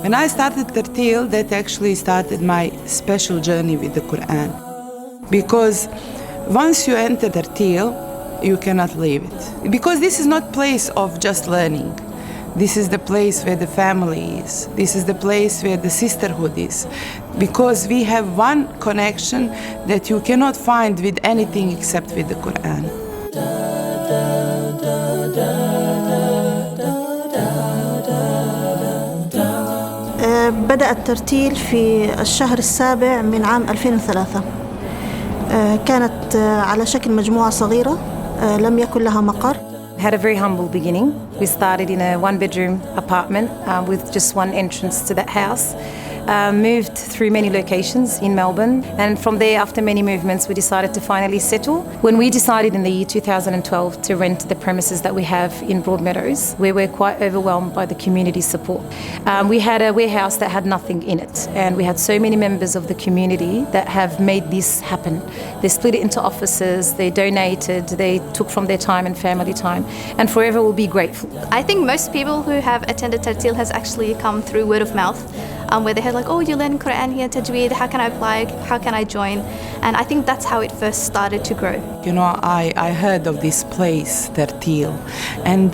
When I started Tarteel, that actually started my special journey with the Quran. Because once you enter Tarteel, you cannot leave it. Because this is not place of just learning. This is the place where the family is. This is the place where the sisterhood is. Because we have one connection that you cannot find with anything except with the Quran. بدأ الترتيل في الشهر السابع من عام 2003. كانت على شكل مجموعة صغيرة لم يكن لها مقر. Had a very humble beginning. We started in a one-bedroom apartment with just one entrance to that house. Moved through many locations in Melbourne, and from there, after many movements, we decided to finally settle. When we decided in the year 2012 to rent the premises that we have in Broadmeadows, we were quite overwhelmed by the community support. We had a warehouse that had nothing in it, and we had so many members of the community that have made this happen. They split it into offices, they donated, they took from their time and family time, and forever will be grateful. I think most people who have attended Tarteel has actually come through word of mouth, where they had like, oh, you learn Quran here, Tajweed, how can I apply, how can I join? And I think that's how it first started to grow. You know, I heard of this place, Tarteel, and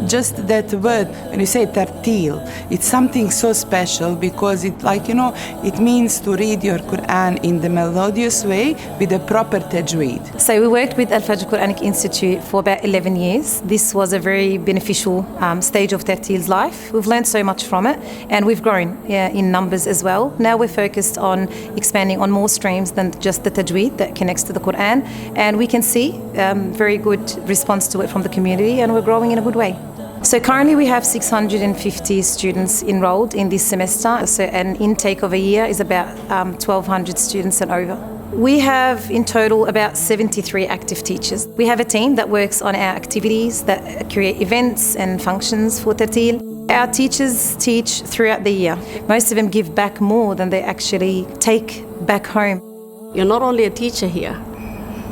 just that word, when you say Tarteel, it's something so special because it, like, you know, it means to read your Quran in the melodious way with a proper Tajweed. So we worked with Tarteel Quranic Institute for about 11 years. This was a very beneficial stage of Tarteel's life. We've learned so much from it, and we've grown in numbers as well. Now we're focused on expanding on more streams than just the Tajweed that connects to the Quran, and we can see very good response to it from the community, and we're growing in a good way. So currently we have 650 students enrolled in this semester, so an intake of a year is about 1,200 students and over. We have in total about 73 active teachers. We have a team that works on our activities, that create events and functions for Tarteel. Our teachers teach throughout the year. Most of them give back more than they actually take back home. You're not only a teacher here,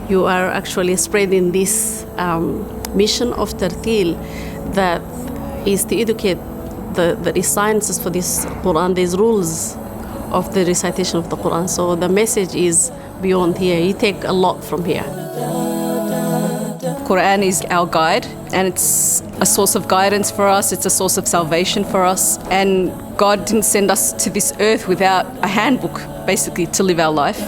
you are actually spreading this mission of Tarteel that is to educate the sciences for this Quran, these rules of the recitation of the Quran. So the message is beyond here. You take a lot from here. Quran is our guide, and it's a source of guidance for us. It's a source of salvation for us. And God didn't send us to this earth without a handbook, basically, to live our life.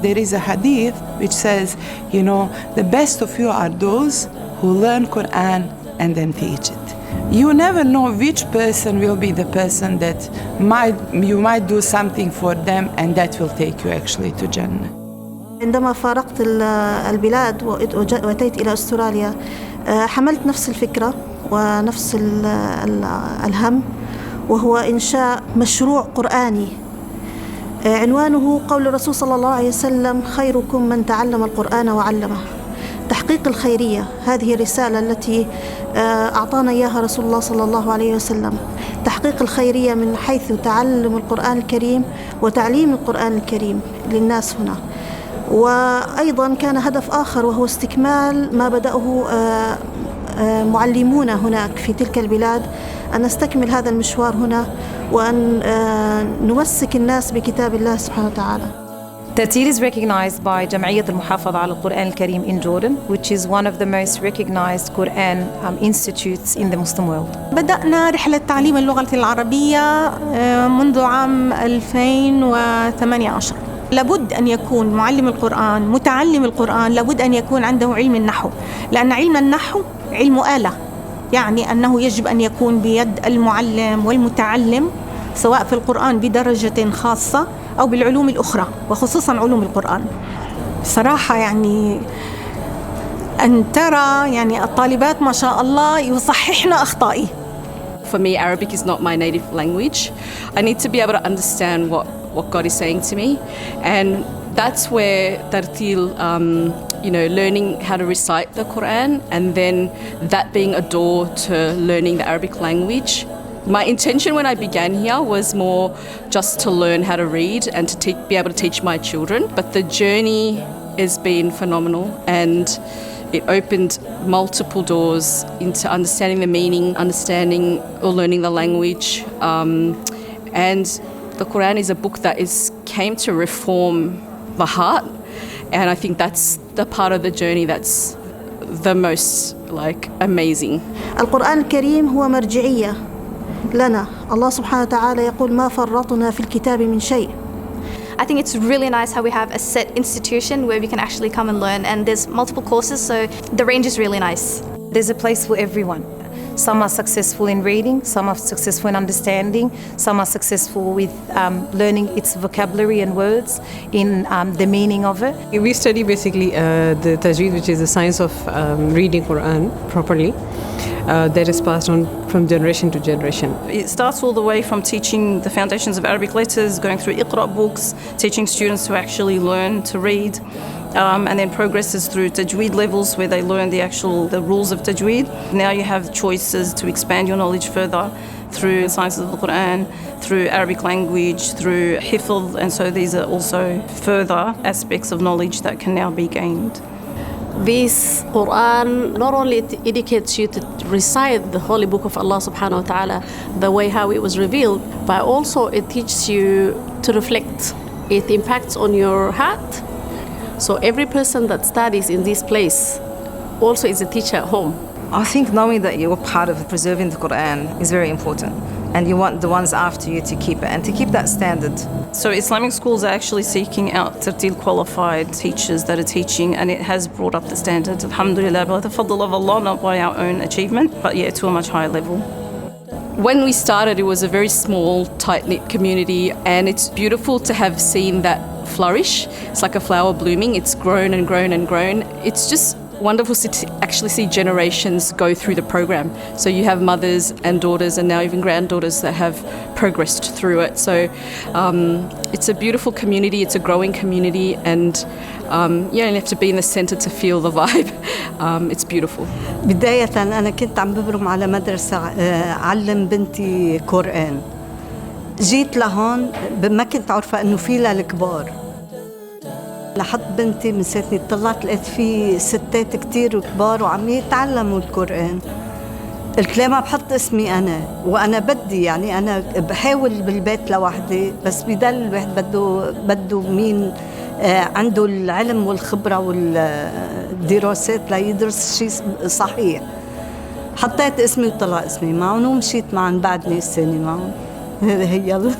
There is a hadith which says, you know, the best of you are those who learn Quran and then teach it. You never know which person will be the person that you might do something for them, and that will take you actually to Jannah. عندما فارقت البلاد وأتيت إلى أستراليا حملت نفس الفكرة ونفس الهم، وهو إنشاء مشروع قرآني عنوانه قول الرسول صلى الله عليه وسلم: خيركم من تعلم القرآن وعلمه. تحقيق الخيرية، هذه الرسالة التي أعطانا إياها رسول الله صلى الله عليه وسلم. تحقيق الخيرية من حيث تعلم القرآن الكريم وتعليم القرآن الكريم للناس هنا. وأيضا كان هدف آخر، وهو استكمال ما بدأه معلمون هناك في تلك البلاد، أن نستكمل هذا المشوار هنا وأن نمسك الناس بكتاب الله سبحانه وتعالى. Tarteel is recognized by جمعية المحافظة على القرآن الكريم in Jordan, which is one of the most recognized Quran institutes in the Muslim world. بدأنا رحلة تعليم اللغة العربية منذ عام 2018. لابد أن يكون معلم القرآن، متعلم القرآن، لابد أن يكون عنده علم النحو، لأن علم النحو علم آلة، يعني أنه يجب أن يكون بيد المعلم والمتعلم، سواء في القرآن بدرجة خاصة أو بالعلوم الأخرى، وخصوصا علوم القرآن. صراحة يعني أن ترى يعني الطالبات ما شاء الله يصححن أخطائي. For me, Arabic is not my native language. I need to be able to understand what God is saying to me, and that's where Tarteel, learning how to recite the Quran, and then that being a door to learning the Arabic language. My intention when I began here was more just to learn how to read and to be able to teach my children, but the journey has been phenomenal, and It opened multiple doors into understanding the meaning, understanding or learning the language. And the Quran is a book that came to reform the heart. And I think that's the part of the journey that's the most amazing. القرآن الكريم هو مرجعية لنا. الله سبحانه وتعالى يقول ما فرطنا في الكتاب من شيء. I think it's really nice how we have a set institution where we can actually come and learn, and there's multiple courses, so the range is really nice. There's a place for everyone. Some are successful in reading, some are successful in understanding, some are successful with learning its vocabulary and words in the meaning of it. We study basically the tajweed, which is the science of reading Quran properly. That is passed on from generation to generation. It starts all the way from teaching the foundations of Arabic letters, going through Iqra books, teaching students to actually learn to read, and then progresses through tajweed levels where they learn the rules of tajweed. Now you have choices to expand your knowledge further through sciences of the Quran, through Arabic language, through hifdh, and so these are also further aspects of knowledge that can now be gained. This Quran not only educates you to recite the holy book of Allah subhanahu wa ta'ala the way how it was revealed, but also it teaches you to reflect. It impacts on your heart. So every person that studies in this place also is a teacher at home. I think knowing that you're part of preserving the Quran is very important, and you want the ones after you to keep it and to keep that standard. So Islamic schools are actually seeking out Tarteel qualified teachers that are teaching, and it has brought up the standards, alhamdulillah, by the fadl of Allah, not by our own achievement, but to a much higher level. When we started, it was a very small, tight-knit community, and it's beautiful to have seen that flourish. It's like a flower blooming. It's grown and grown and grown. It's just wonderful to actually see generations go through the program. So you have mothers and daughters and now even granddaughters that have progressed through it. So it's a beautiful community, it's a growing community, and you don't have to be in the center to feel the vibe. It's beautiful. بداية أنا كنت عم ببرم على مدرسة علم بنتي قرآن. جيت لهون ما كنت عارفة إنه في للكبار. لحد بنتي من ساعتني طلعت لقيت في ستات كتير وكبار وعم يتعلموا القرآن. قلت ليه ما بحط اسمي أنا، وأنا بدي أنا بحاول بالبيت لوحدي، بس بضل الواحد بده مين عنده العلم والخبرة والدراسات ليدرس شيء صحيح. حطيت اسمي وطلع اسمي معهم ومشيت معهم بعد ناس ثاني معهم. هي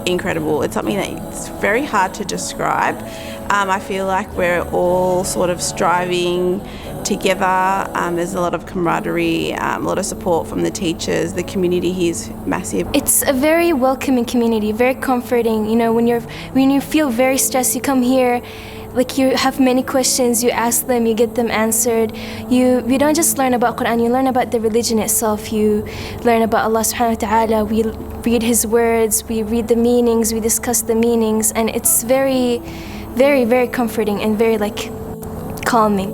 incredible. It's something that it's very hard to describe. I feel like we're all sort of striving together. There's a lot of camaraderie, a lot of support from the teachers. The community here is massive. It's a very welcoming community, very comforting. You know, when you feel very stressed, you come here. Like you have many questions, you ask them, you get them answered. You don't just learn about Quran, you learn about the religion itself. You learn about Allah subhanahu wa ta'ala. We read His words, we read the meanings, we discuss the meanings, and it's very, very, very comforting and very calming.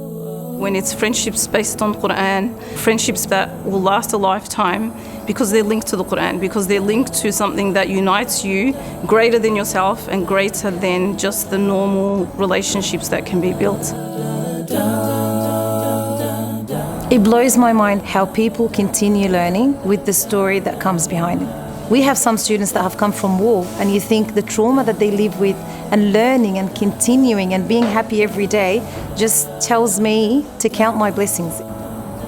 When it's friendships based on Quran, friendships that will last a lifetime because they're linked to the Quran, because they're linked to something that unites you greater than yourself and greater than just the normal relationships that can be built. It blows my mind how people continue learning with the story that comes behind it. We have some students that have come from war, and you think the trauma that they live with and learning and continuing and being happy every day just tells me to count my blessings.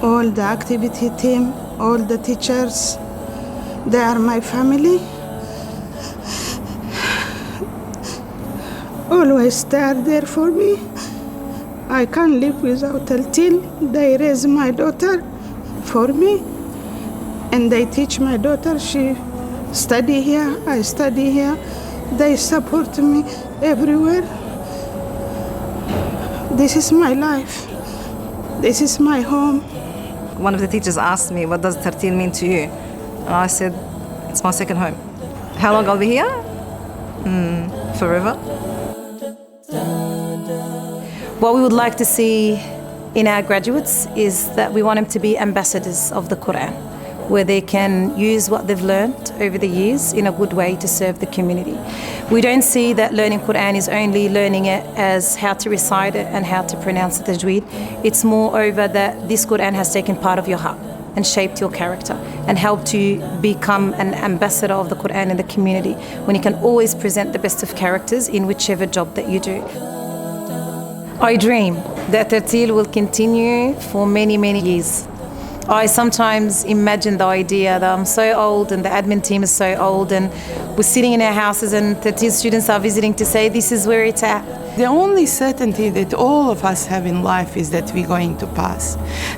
All the activity team, all the teachers, they are my family. Always they are there for me. I can't live without Tarteel. They raise my daughter for me, and they teach my daughter. She study here, I study here. They support me everywhere. This is my life. This is my home. One of the teachers asked me, what does Tarteel mean to you? And I said, it's my second home. How long I'll be here? Forever. What we would like to see in our graduates is that we want them to be ambassadors of the Quran. where they can use what they've learned over the years in a good way to serve the community. We don't see that learning Quran is only learning it as how to recite it and how to pronounce the tajweed. It's more over that this Quran has taken part of your heart and shaped your character and helped you become an ambassador of the Quran in the community, when you can always present the best of characters in whichever job that you do. I dream that Tarteel will continue for many, many years. I sometimes imagine the idea that I'm so old and the admin team is so old and we're sitting in our houses and Tarteel students are visiting to say this is where it's at. The only certainty that all of us have in life is that we're going to pass.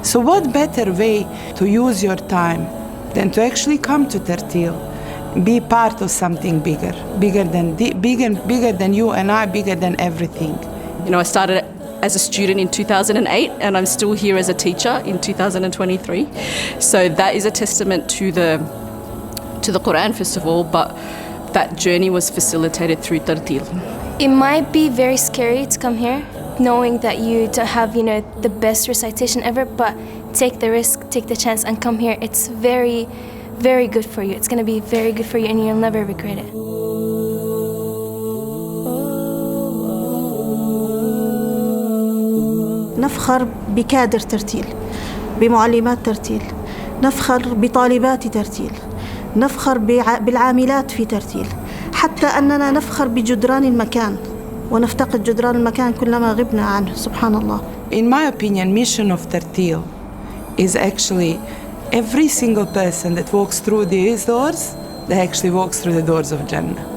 So what better way to use your time than to actually come to Tarteel, be part of something bigger, bigger than you and I, bigger than everything. You know, I started as a student in 2008 and I'm still here as a teacher in 2023. So that is a testament to the Quran, first of all, but that journey was facilitated through Tarteel. It might be very scary to come here, knowing that you don't have, the best recitation ever, but take the risk, take the chance and come here. It's very, very good for you. It's going to be very good for you and you'll never regret it. نفخر بكادر ترتيل، بمعلمات ترتيل، نفخر بطالبات ترتيل، نفخر بالعاملات في ترتيل، حتى أننا نفخر بجدران المكان ونفتقد جدران المكان كلما غبنا عنه. سبحان الله. In my opinion, mission of Tarteel is actually every single person that walks through these doors, that actually walks through the doors of Jannah.